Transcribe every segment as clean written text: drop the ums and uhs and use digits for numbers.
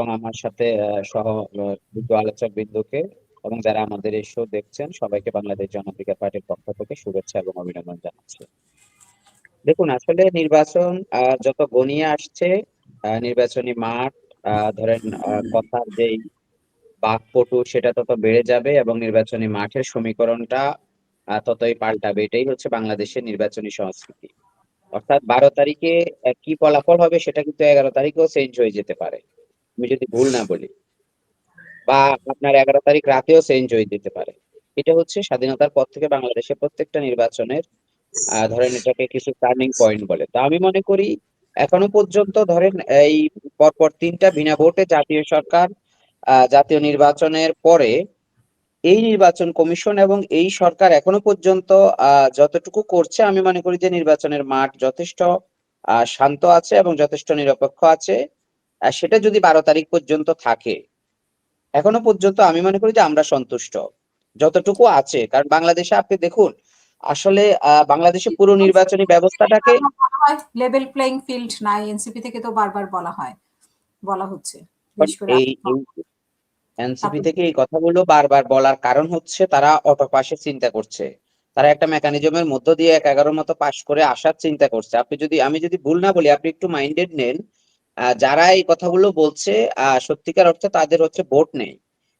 এবং আমার সাথে সহ দুটো আলোচক বিন্দুকে এবং যারা আমাদের এই শো দেখছেন সবাইকে বাংলাদেশ জনাধিকার পার্টির পক্ষ থেকে শুভেচ্ছা এবং অভিনন্দন জানাচ্ছি। দেখুন, আসলে নির্বাচন যত ঘনিয়ে আসছে, নির্বাচনী মাঠ, ধরেন কথার যেই বাকপটু সেটা তত বেড়ে যাবে এবং নির্বাচনী মাঠের সমীকরণটা ততই পাল্টাবে। এটাই হচ্ছে বাংলাদেশের নির্বাচনী সংস্কৃতি। অর্থাৎ 12 তারিখে কি ফলাফল হবে সেটা কিন্তু 11 তারিখেও চেঞ্জ হয়ে যেতে পারে, আমি যদি ভুল না বলি, বা আপনার 11 তারিখ রাতেও চেঞ্জ হয়ে যেতে পারে। এটা হচ্ছে স্বাধীনতার পর থেকে বাংলাদেশের প্রত্যেকটা নির্বাচনের ধরেন এটাকে কিছু টার্নিং পয়েন্ট বলে। তো আমি মনে করি এখনো পর্যন্ত ধরেন এই পরপর 3টা বিনা ভোটে জাতীয় সরকার, জাতীয় নির্বাচনের পরে এই নির্বাচন কমিশন এবং এই সরকার এখনো পর্যন্ত যতটুকু করছে, আমি মনে করি যে নির্বাচনের মাঠ যথেষ্ট শান্ত আছে এবং যথেষ্ট নিরপেক্ষ আছে। সেটা যদি 12 তারিখ পর্যন্ত থাকে, এখনো পর্যন্ত আমি মনে করি যে আমরা সন্তুষ্ট যতটুকু আছে। কারণ বাংলাদেশে আপনি দেখুন, আসলে বাংলাদেশে পুরো নির্বাচনী ব্যবস্থাটাকে লেভেল প্লেইং ফিল্ড নাই, এনসিপি থেকে তো বারবার বলা হচ্ছে, বিশেষ করে এই এনসিপি আপনি থেকে এই কথাগুলো বারবার বলার কারণ হচ্ছে তারা অটো পাসের চিন্তা করছে। তারা একটা মেকানিজমের মধ্য দিয়ে 11 মতো পাস করে আসার চিন্তা করছে। আমি যদি ভুল না বলি, আপনি একটু মাইন্ডেড নেন, যারা এই কথাগুলো বলছে সত্যিকার অর্থে তাদের হচ্ছে ভোট নেই।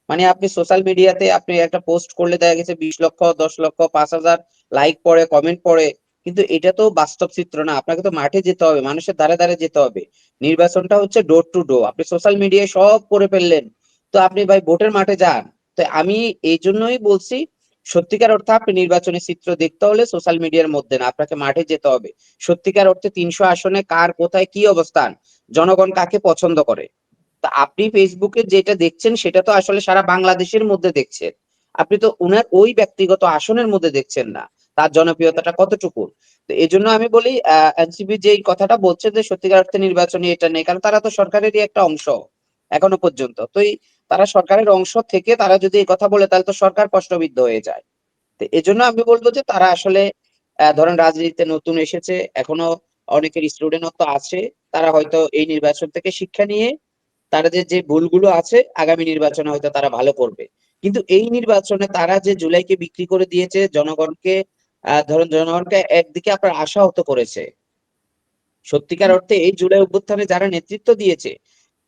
মানে আপনি সোশ্যাল মিডিয়াতে আপনি একটা পোস্ট করলে দেখা গেছে 20 লক্ষ, 10 লক্ষ, 5,000 লাইক পড়ে, কমেন্ট পড়ে, কিন্তু এটা তো বাস্তব চিত্র না। আপনাকে তো মাঠে যেতে হবে, মানুষের দ্বারে দ্বারে যেতে হবে। নির্বাচনটা হচ্ছে ডোর টু ডোর। আপনি সোশ্যাল মিডিয়ায় সব করে ফেললেন, তো আপনি ভাই ভোটের মাঠে যান। তো আমি এই জন্যই বলছি, সত্যিকার অর্থে আপনি নির্বাচনের চিত্র দেখতে হলে সোশ্যাল মিডিয়ার মধ্যে না, আপনাকে মাঠে যেতে হবে। সত্যিকার অর্থে 300 আসনে কার কোথায় কি অবস্থান, জনগণ কাকে পছন্দ করে। তা আপনি ফেসবুকে যেটা দেখছেন সেটা তো আসলে সারা বাংলাদেশের মধ্যে দেখছেন। আপনি তো উনার ওই ব্যক্তিগত আসনের মধ্যে দেখছেন না তার জনপ্রিয়তাটা কতটুকু। তো এই জন্য আমি বলি এনসিপি যে এই কথাটা বলছে যে সত্যিকার অর্থে নির্বাচনী এটা নেই, কারণ তারা তো সরকারেরই একটা অংশ এখনো পর্যন্ত। তো তারা সরকারের অংশ থেকে তারা যদি এই কথা বলে তাহলে তো সরকার প্রশ্নবিদ্ধ হয়ে যায়। তো এজন্য আমি বলবো যে তারা আসলে ধরেন রাজনীতিতে নতুন এসেছে, এখনো অনেকের স্টুডেন্টত্ব আছে, তারা হয়তো এই নির্বাচন থেকে শিক্ষা নিয়ে তারা যে ভুলগুলো আছে আগামী নির্বাচনে হয়তো তারা ভালো করবে। কিন্তু এই নির্বাচনে তারা যে জুলাইকে বিক্রি করে দিয়েছে জনগণকে, ধরুন জনগণকে একদিকে আপনার আশাহত করেছে। সত্যিকার অর্থে এই জুলাই অভ্যুত্থানে যারা নেতৃত্ব দিয়েছে,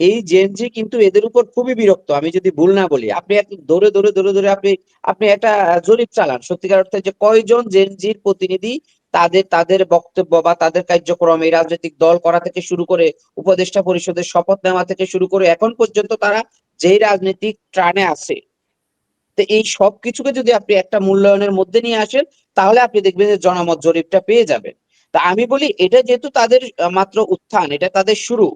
এই জেনজি কিন্তু এদের উপর খুবই বিরক্ত, আমি যদি ভুল না বলি। আপনি এক দৌড়ে দৌড়ে দৌড়ে দৌড়ে আপনি আপনি একটা জরিপ চালান সত্যিকার অর্থে যে কয়জন জেনজির প্রতিনিধি তাদের তাদের বক্তব্য বা তাদের কার্যক্রম এই রাজনৈতিক দল করা থেকে শুরু করে উপদেষ্টা পরিষদের শপথ নেওয়া থেকে শুরু করে এখন পর্যন্ত তারা যেই রাজনৈতিক ত্রাণে আছে। তো এই সব কিছুকে যদি আপনি একটা মূল্যায়নের মধ্যে নিয়ে আসেন, তাহলে আপনি দেখবেন যে জনমত জরিপটা পেয়ে যাবেন। তা আমি বলি এটা যেহেতু তাদের মাত্র উত্থান, এটা তাদের শুরু।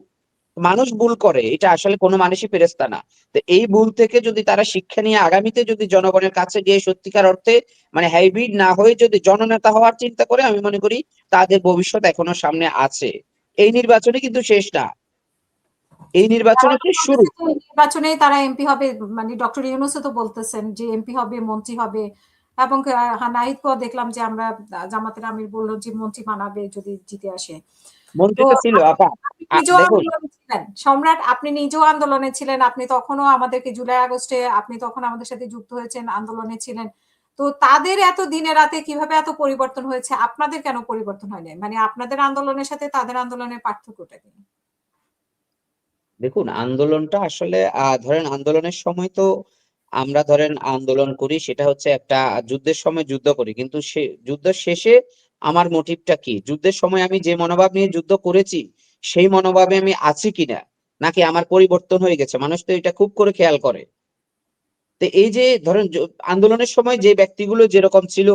মানুষ ভুল করে, এটা আসলে কোনো মানুষই ফেরেশতা না। তো এই ভুল থেকে যদি তারা শিক্ষা নিয়ে আগামীতে যদি জনগণের কাছে গিয়ে সত্যিকার অর্থে মানে হাইব্রিড না হয়ে যদি জননেতা হওয়ার চিন্তা করে, আমি মনে করি তাদের ভবিষ্যৎ এখনো সামনে আছে। এই নির্বাচনে কিন্তু শেষ না, এই নির্বাচন হচ্ছে শুরু। নির্বাচনে তারা এমপি হবে, মানে ডক্টর ইউনূসও তো বলতেছেন যে এমপি হবে, মন্ত্রী হবে, এবং নাহিদকেও দেখলাম যে আমরা জামাতের আমির বললো যে মন্ত্রী বানাবে যদি জিতে আসে। তো মন্ত্রী তো ছিল আপা। আপনি নিজেও দেখুন, আন্দোলনে ছিলেন সম্রাট, আপনি নিজেও আন্দোলনে ছিলেন, আপনি তখনও আমাদেরকে জুলাই আগস্টে আপনি তখন আমাদের সাথে যুক্ত হয়েছেন, আন্দোলনে ছিলেন। তো তাদের এত দিনে রাতে কিভাবে এত পরিবর্তন হয়েছে, আপনাদের কেন পরিবর্তন হয়নি? মানে আপনাদের আন্দোলনের সাথে তাদের আন্দোলনের পার্থক্যটা কি? দেখুন, আন্দোলনটা আসলে ধরেন আন্দোলনের সময় তো আমরা ধরেন আন্দোলন করি, সেটা হচ্ছে একটা যুদ্ধের সময় যুদ্ধ করি, কিন্তু সে যুদ্ধ শেষে আমার মোটিভটা কি, যুদ্ধের সময় আমি যে মনোভাব নিয়ে যুদ্ধ করেছি সেই মনোভাবে আমি আছি কিনা, নাকি আমার পরিবর্তন হয়ে গেছে। মানুষ তো এটা খুব করে খেয়াল করে। তো এই যে ধরেন আন্দোলনের সময় যে ব্যক্তিগুলো যেরকম ছিল,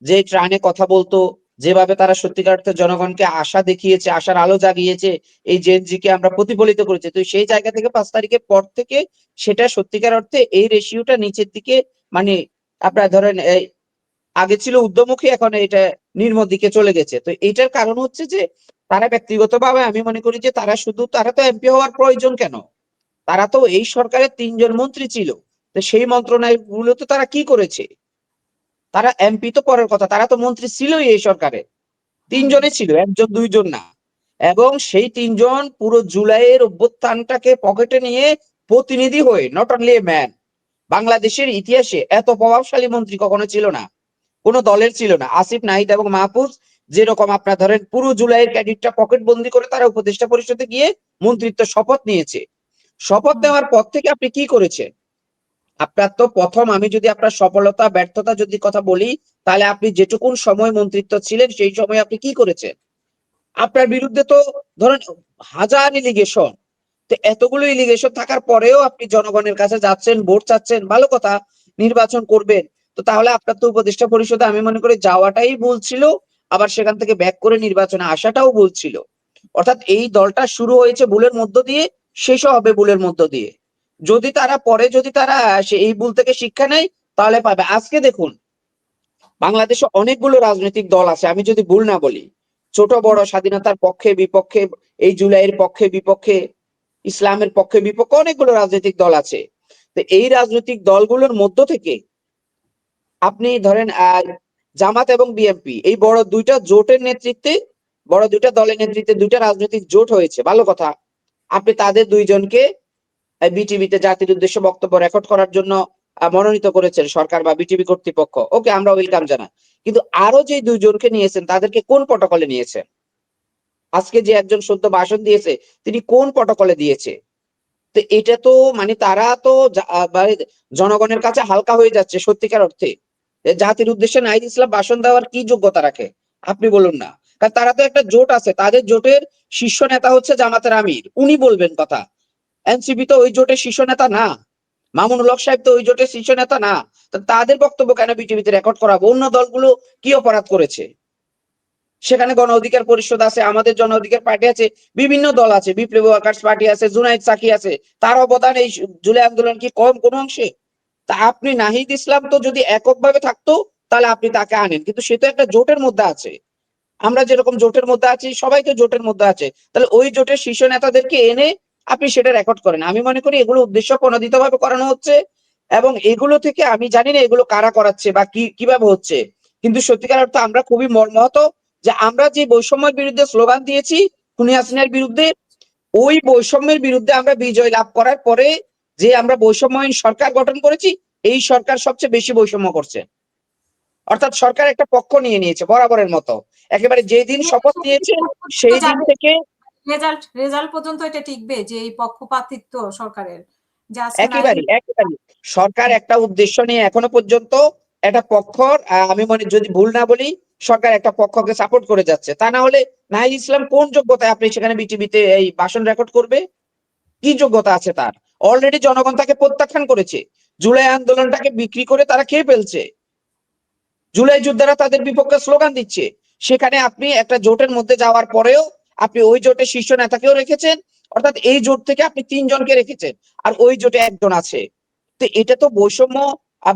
যে ত্রাণে কথা বলতো, যেভাবে তারা সত্যিকার অর্থে জনগণকে আশা দেখিয়েছে, আশার আলো জাগিয়েছে, এই জেনজি কে আমরা প্রতিফলিত করেছি। তো সেই জায়গা থেকে 5 তারিখের পর থেকে সেটা সত্যিকার অর্থে এই রেশিওটা নিচের দিকে, মানে আপনার ধরেন এই আগে ছিল ঊর্ধ্বমুখী, এখন এটা নিম্ন দিকে চলে গেছে। তো এটার কারণ হচ্ছে যে তারা ব্যক্তিগতভাবে আমি মনে করি যে তারা তো এমপি হওয়ার প্রয়োজন কেন, তারা তো এই সরকারের 3জন মন্ত্রী ছিল। তো সেই মন্ত্রণালয়গুলোতে তারা কি করেছে? তারা এমপি তো পরের কথা, তারা তো মন্ত্রী ছিলই এই সরকারে। হুম। 3জনই ছিল, একজন দুইজন না। এবং সেই তিনজন পুরো জুলাইয়ের অভ্যুত্থানটাকে পকেটে নিয়ে প্রতিনিধি হয়ে, নট অনলি এ ম্যান, বাংলাদেশের ইতিহাসে এত প্রভাবশালী মন্ত্রী কখনো ছিল না, কোনো দলের ছিল না। আসিফ নাহিদ এবং মাহফুজ যেরকম আপনার ধরেন পুরো জুলাইয়ের ক্যাডেটটা পকেট বন্দি করে তারা উপদেষ্টা পরিষদে গিয়ে মন্ত্রিত্ব শপথ নিয়েছে। শপথ নেওয়ার পর থেকে আপনি কি করেছেন? আপনার তো প্রথম, আমি যদি আপনার সফলতা ব্যর্থতা যদি কথা বলি, তাহলে আপনি যেটুকুন সময় মন্ত্রিত্ব ছিলেন সেই সময় আপনি কি করেছেন? আপনার বিরুদ্ধে তো ধরেন হাজার এলিগেশন, তো এতগুলো এলিগেশন থাকার পরেও আপনি জনগণের কাছে যাচ্ছেন, ভোট চাচ্ছেন, ভালো কথা, নির্বাচন করবেন। তো তাহলে আপনার তো উপদেষ্টা পরিষদে আমি মনে করি যাওয়াটাই ভুল ছিল, আবার সেখান থেকে ব্যাক করে নির্বাচনে আসাটাও ভুল ছিল। অর্থাৎ এই দলটা শুরু হয়েছে ভুলের মধ্য দিয়ে, শেষও হবে ভুলের মধ্য দিয়ে। যদি তারা পরে যদি তারা এই ভুল থেকে শিক্ষা নেয় তাহলে পাবে। আজকে দেখুন বাংলাদেশে অনেকগুলো রাজনৈতিক দল আছে, আমি যদি ভুল না বলি, ছোট বড়, স্বাধীনতার পক্ষে বিপক্ষে, এই জুলাইয়ের পক্ষে বিপক্ষে, ইসলামের পক্ষে বিপক্ষে অনেকগুলো রাজনৈতিক দল আছে। তো এই রাজনৈতিক দলগুলোর মধ্য থেকে আপনি ধরেন জামাত এবং বিএনপি, এই বড় দুইটা জোটের নেতৃত্বে, বড় দুইটা দলের নেতৃত্বে দুইটা রাজনৈতিক জোট হয়েছে, ভালো কথা। আপনি তাদের দুইজনকে বিটিভিতে জাতির উদ্দেশ্যে বক্তব্য রেকর্ড করার জন্য মনোনীত করেছেন সরকার বা বিটিভি কর্তৃপক্ষ, ওকে, আমরা ওয়েলকাম জানাই। কিন্তু আরো যে দুইজনকে নিয়েছেন তাদেরকে কোন প্রটোকলে নিয়েছেন? আজকে যে একজন সদ্য ভাষণ দিয়েছে তিনি কোন প্রটোকলে দিয়েছে? তো এটা তো মানে তারা তো মানে জনগণের কাছে হালকা হয়ে যাচ্ছে সত্যিকার অর্থে। জাতির উদ্দেশ্যে নাহিদ ইসলাম ভাষণ দেওয়ার কি যোগ্যতা রাখে আপনি বলুন না? কারণ তারা তো একটা জোট আছে, তাদের জোটের শীর্ষ নেতা হচ্ছে জামাতের আমির, উনি বলবেন কথা। এনসিপি তো ওই জোটের শীর্ষ নেতা না, মামুনুল হক সাহেব তো ওই জোটের শীর্ষ নেতা না। তো তাদের বক্তব্য কেন বিটিভিতে রেকর্ড করাবো? অন্য দলগুলো কি অপরাধ করেছে? সেখানে গণ অধিকার পরিষদ আছে, আমাদের জন অধিকার পার্টি আছে, বিভিন্ন দল আছে, বিপ্লবী ওয়ার্কার্স পার্টি আছে, জুনাইদ সাকি আছে, তার অবদান এই জুলাই আন্দোলন কি কম কোনো অংশে? তা আপনি নাহিদ ইসলাম তো যদি এককভাবে থাকতো তাহলে আপনি তাকে আনেন, কিন্তু সে তো একটা জোটের মধ্যে আছে। আমরা যেরকম জোটের মধ্যে আছি সবাই তো জোটের মধ্যে আছে, তাহলে ওই জোটের শীর্ষ নেতাদেরকে এনে আপনি সেটা রেকর্ড করেন। আমি মনে করি এগুলো উদ্দেশ্য প্রণোদিত ভাবে করানো হচ্ছে, এবং এগুলো থেকে আমি জানি না এগুলো কারা করাচ্ছে বা কিভাবে হচ্ছে, কিন্তু সত্যিকার অর্থে আমরা খুবই মর্মাহত যে আমরা যে বৈষম্যের বিরুদ্ধে স্লোগান দিয়েছি, খুনি হাসিনার বিরুদ্ধে, ওই বৈষম্যের বিরুদ্ধে আমরা বিজয় লাভ করার পরে যে আমরা বৈষম্যহীন সরকার গঠন করেছি, এই সরকার সবচেয়ে বেশি বৈষম্য করছে। অর্থাৎ সরকার একটা পক্ষ নিয়ে নিয়েছে বরাবরের মতো, একেবারে যেদিন শপথ নিয়েছে সেই দিন থেকে রেজাল্ট রেজাল্ট পর্যন্ত এটা টিকবে যে এই পক্ষপাতিত্ব সরকারের, যে আজকে একেবারে একেবারে সরকার একটা উদ্দেশ্য নিয়ে এখনো পর্যন্ত একটা পক্ষর আমি মনে যদি ভুল না বলি, সরকার একটা পক্ষকে সাপোর্ট করে যাচ্ছে। তা না হলে নাহিদ ইসলাম কোন যোগ্যতায় আপনি সেখানে বিটিভিতে এই ভাষণ রেকর্ড করবে? কি যোগ্যতা আছে তার? অলরেডি জনগণ তাকে প্রত্যাখ্যান করেছে, জুলাই আন্দোলনটাকে বিক্রি করে তারা খেয়ে ফেলছে, জুলাই যোদ্ধারা তাদের বিপক্ষে স্লোগান দিচ্ছে। সেখানে আপনি একটা জোটের মধ্যে যাওয়ার পরেও আপনি ওই জোটের শীর্ষ নেতাকেও রেখেছেন, অর্থাৎ এই জোট থেকে আপনি তিনজনকে রেখেছেন আর ওই জোটে একজন আছে। তো এটা তো বৈষম্য,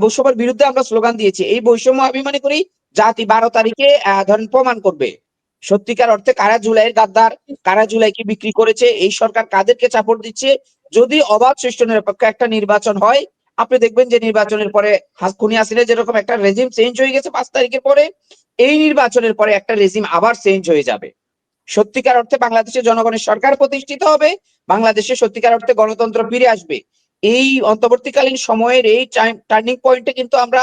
বৈষম্যের বিরুদ্ধে আমরা স্লোগান দিয়েছি, এই বৈষম্য আমি মনে করি জাতি 12 তারিখে ধরেন প্রমাণ করবে সত্যিকার অর্থে কারা জুলাইয়ের গাদ্দার, কারা জুলাইকে বিক্রি করেছে, এই সরকার কাদেরকে সাপোর্ট দিচ্ছে। যদি অবাধ সুষ্ঠু নিরপেক্ষ একটা নির্বাচন হয়, আপনি দেখবেন যে নির্বাচনের পরে খুনি হাসিনা যেরকম একটা রেজিম চেঞ্জ হয়ে গেছে 5 তারিখের পরে, এই নির্বাচনের পরে একটা রেজিম আবার চেঞ্জ হয়ে যাবে। সত্যিকার অর্থে বাংলাদেশের জনগণের সরকার প্রতিষ্ঠিত হবে, বাংলাদেশে সত্যিকার অর্থে গণতন্ত্র ফিরে আসবে। এই অন্তর্বর্তীকালীন সময়ের এই টার্নিং পয়েন্টে কিন্তু আমরা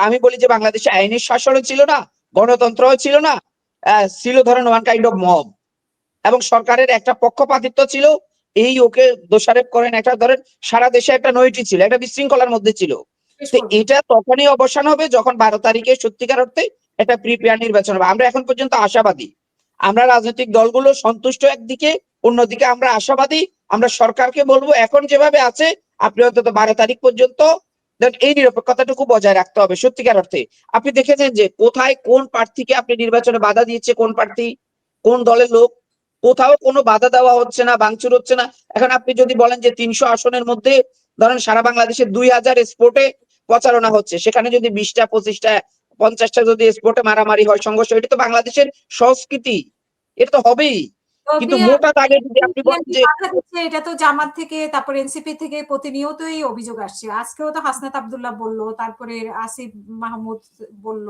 আমি বলি যে বাংলাদেশে আইনের শাসনও ছিল না, গণতন্ত্রও ছিল না, ছিল ধরেন ওয়ান কাইন্ড অফ মব, এবং সরকারের একটা পক্ষপাতিত্ব ছিল। এই ওকে দোষারোপ করেন, একটা ধরেন সারা দেশে একটা নৈটি ছিল, একটা বিশৃঙ্খলার মধ্যে ছিল। তো এটা তখনই অবসান হবে যখন 12 তারিখে সত্যিকার অর্থে একটা প্রিপেয়ার নির্বাচন হবে। আমরা এখন পর্যন্ত আশাবাদী, আমরা রাজনৈতিক দলগুলো সন্তুষ্ট একদিকে, অন্যদিকে আমরা আশাবাদী। আমরা সরকারকে বলবো এখন যেভাবে আছে আপনি অন্তত 12 তারিখ পর্যন্ত এই নিরপেক্ষতাটুকু বজায় রাখতে হবে সত্যিকার অর্থে। আপনি দেখেছেন যে কোথায় কোন প্রার্থীকে আপনি নির্বাচনে বাধা দিয়েছে, কোন প্রার্থী, কোন দলের লোক, কোথাও কোনো বাধা দেওয়া হচ্ছে না, ভাঙচুর হচ্ছে না। এখন আপনি যদি বলেন যে 300 আসনের মধ্যে ধরেন সারা বাংলাদেশে 2000 স্পোর্টে প্রচারণা হচ্ছে, সেখানে যদি 20টা 25টা 50টা যদি স্পোর্টে মারামারি হয়, সংঘর্ষ, এটা তো বাংলাদেশের সংস্কৃতি, এটা তো হবেই। কিন্তু মোটা দাগে যদি আপনি বলেন যে এটা তো জামাত থেকে, তারপর এনসিপি থেকে প্রতিনিয়তই অভিযোগ আসছে। আজকেও তো হাসনাত আব্দুল্লাহ বলল, তারপরে আসিফ মাহমুদ বলল,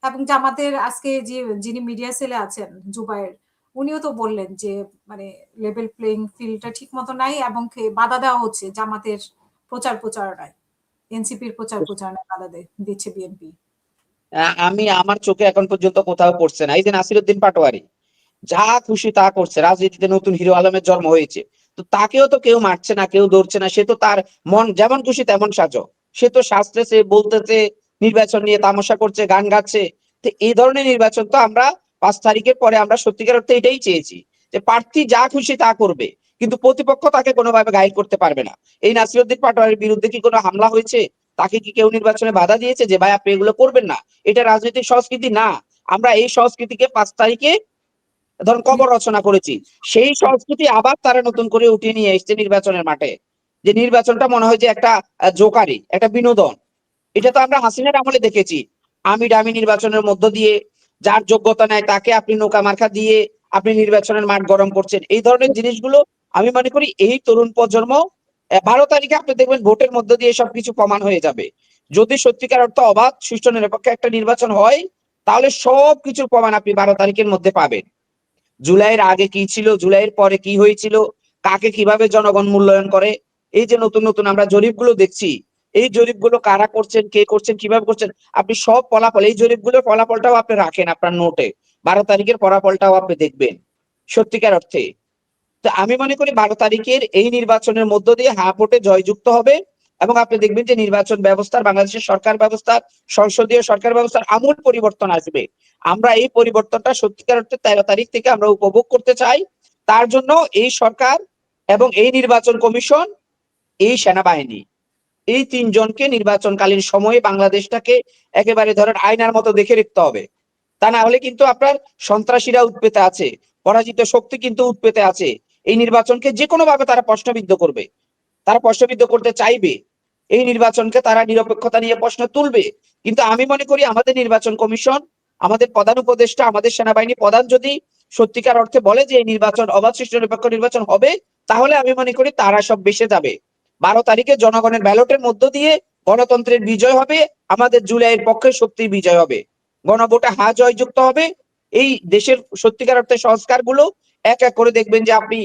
এবং জামাতের আজকে যিনি মিডিয়া সেলে আছেন জুবায়ের, উনিও তো বললেন যে মানে লেভেল প্লেইং ফিল্ডটা ঠিক মতো নাই এবং বাধা দেওয়া হচ্ছে জামাতের প্রচারণায়, এনসিপির প্রচারণায় বাধা দিচ্ছে বিএনপি। আমি আমার চোখে এখন পর্যন্ত কোথাও পড়ছে না। এই যে নাসিরউদ্দিন পাটোয়ারি যা খুশি তা করছে, রাজনীতিতে নতুন হিরো আলমের জন্ম হয়েছে, তো তাকেও তো কেউ মারছে না, কেউ ধরছে না, সে তো তার মন যেমন খুশি তেমন সাজো, সে তো সাজতেছে, বলতেছে, নির্বাচন নিয়ে তামাশা করছে, গান গাচ্ছে। তো এই ধরনের নির্বাচন তো আমরা 5 তারিখের পরে আমরা সত্যিকার অর্থে এটাই চেয়েছি, যে প্রার্থী যা খুশি তা করবে, কিন্তু প্রতিপক্ষ তাকে কোনোভাবে গাইড করতে পারবে না। এই নাসিরউদ্দিন পাটোয়ারির বিরুদ্ধে কি কোনো হামলা হয়েছে? তাকে কি কেউ নির্বাচনে বাধা দিয়েছে যে ভাই আপনি এগুলো করবেন না? এটা রাজনৈতিক সংস্কৃতি না। আমরা এই সংস্কৃতিকে 5 তারিখে ধরুন কবর রচনা করেছি, সেই সংস্কৃতি আবার তারা নতুন করে উঠিয়ে নিয়ে এসছে নির্বাচনের মাঠে, যে নির্বাচনটা মনে হয় যে একটা জোকারি, একটা বিনোদন। এটা তো আমরা হাসিনার আমলে দেখেছি, আমি ডামি নির্বাচনের মধ্য দিয়ে যার যোগ্যতা নাই তাকে আপনি নৌকা মার্কা দিয়ে আপনি নির্বাচনের মাঠ গরম করছেন। এই ধরনের জিনিসগুলো আমি মনে করি এই তরুণ প্রজন্ম 12 তারিখে আপনি দেখবেন ভোটের মধ্য দিয়ে সবকিছু প্রমাণ হয়ে যাবে। যদি সত্যিকার অর্থ অবাধ সুষ্ঠু নিরপেক্ষ একটা নির্বাচন হয়, তাহলে সবকিছুর প্রমাণ আপনি 12 তারিখের মধ্যে পাবেন। জুলাইয়ের আগে কি ছিল, জুলাইয়ের পরে কি হয়েছিল, কাকে কিভাবে জনগণ মূল্যায়ন করে, এই যে নতুন নতুন আমরা জরিপগুলো দেখছি, এই জরিপগুলো কারা করছেন, কে করছেন, কিভাবে করছেন, আপনি সব ফলাফল, এই জরিপগুলোর ফলাফলটাও আপনি রাখেন আপনার নোটে, 12 তারিখের ফলাফলটাও আপনি দেখবেন সত্যিকার অর্থে। তো আমি মনে করি 12 তারিখের এই নির্বাচনের মধ্য দিয়ে হ্যাঁ ভোটে জয়যুক্ত হবে, এবং আপনি দেখবেন যে নির্বাচন ব্যবস্থার, বাংলাদেশের সরকার ব্যবস্থার, সংসদীয় সরকার ব্যবস্থার আমূল পরিবর্তন আসবে। আমরা এই পরিবর্তনটা সত্যিকার অর্থে 13 তারিখ থেকে আমরা উপভোগ করতে চাই। তার জন্য এই সরকার এবং এই নির্বাচন কমিশন, এই সেনাবাহিনী, এই তিনজনকে নির্বাচনকালীন সময়ে বাংলাদেশটাকে একেবারে ধরেন আয়নার মতো দেখে রাখতে হবে। তা না হলে কিন্তু আপনার সন্ত্রাসীরা উৎপেতে আছে, পরাজিত শক্তি কিন্তু উৎপেতে আছে। এই নির্বাচনকে যে কোনো ভাবে তারা প্রশ্নবিদ্ধ করবে, তারা প্রশ্নবিদ্ধ করতে চাইবে, এই নির্বাচনকে তারা নিরপেক্ষতা নিয়ে প্রশ্ন তুলবে। কিন্তু আমি মনে করি আমাদের নির্বাচন কমিশন, আমাদের প্রধান উপদেষ্টা, আমাদের সেনাবাহিনী প্রধান যদি সত্যিকার অর্থে বলে যে এই নির্বাচন অবাধ সুষ্ঠু নিরপেক্ষ নির্বাচন হবে, তাহলে আমি মনে করি তারা সব বেসে যাবে। 12 তারিখে জনগণের ব্যালটের মধ্য দিয়ে গণতন্ত্রের বিজয় হবে, আমাদের জুলাইয়ের পক্ষে শক্তির বিজয় হবে, গণভোটে হ্যাঁ জয়যুক্ত হবে। এই দেশের সত্যিকার অর্থে সংস্কারগুলো এক এক করে দেখবেন যে আপনি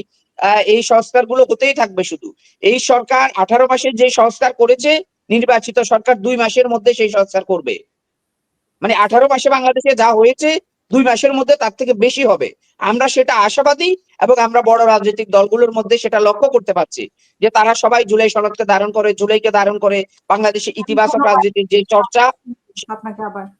এই সংস্কারগুলো হতেই থাকবে। শুধু এই সরকার 18 মাসে যে সংস্কার করেছে, নির্বাচিত সরকার 2 মাসের মধ্যে সেই সংস্কার করবে। মানে 18 মাসে বাংলাদেশে যা হয়েছে 2 মাসের মধ্যে তার থেকে বেশি হবে। আমরা সেটা আশাবাদী, এবং আমরা বড় রাজনৈতিক দলগুলোর মধ্যে সেটা লক্ষ্য করতে পারছি যে তারা সবাই জুলাই সনদকে ধারণ করে, জুলাইকে ধারণ করে বাংলাদেশে ইতিবাচক ধন্যবাদ রাজনীতির যে চর্চা। আপনাকে আবার।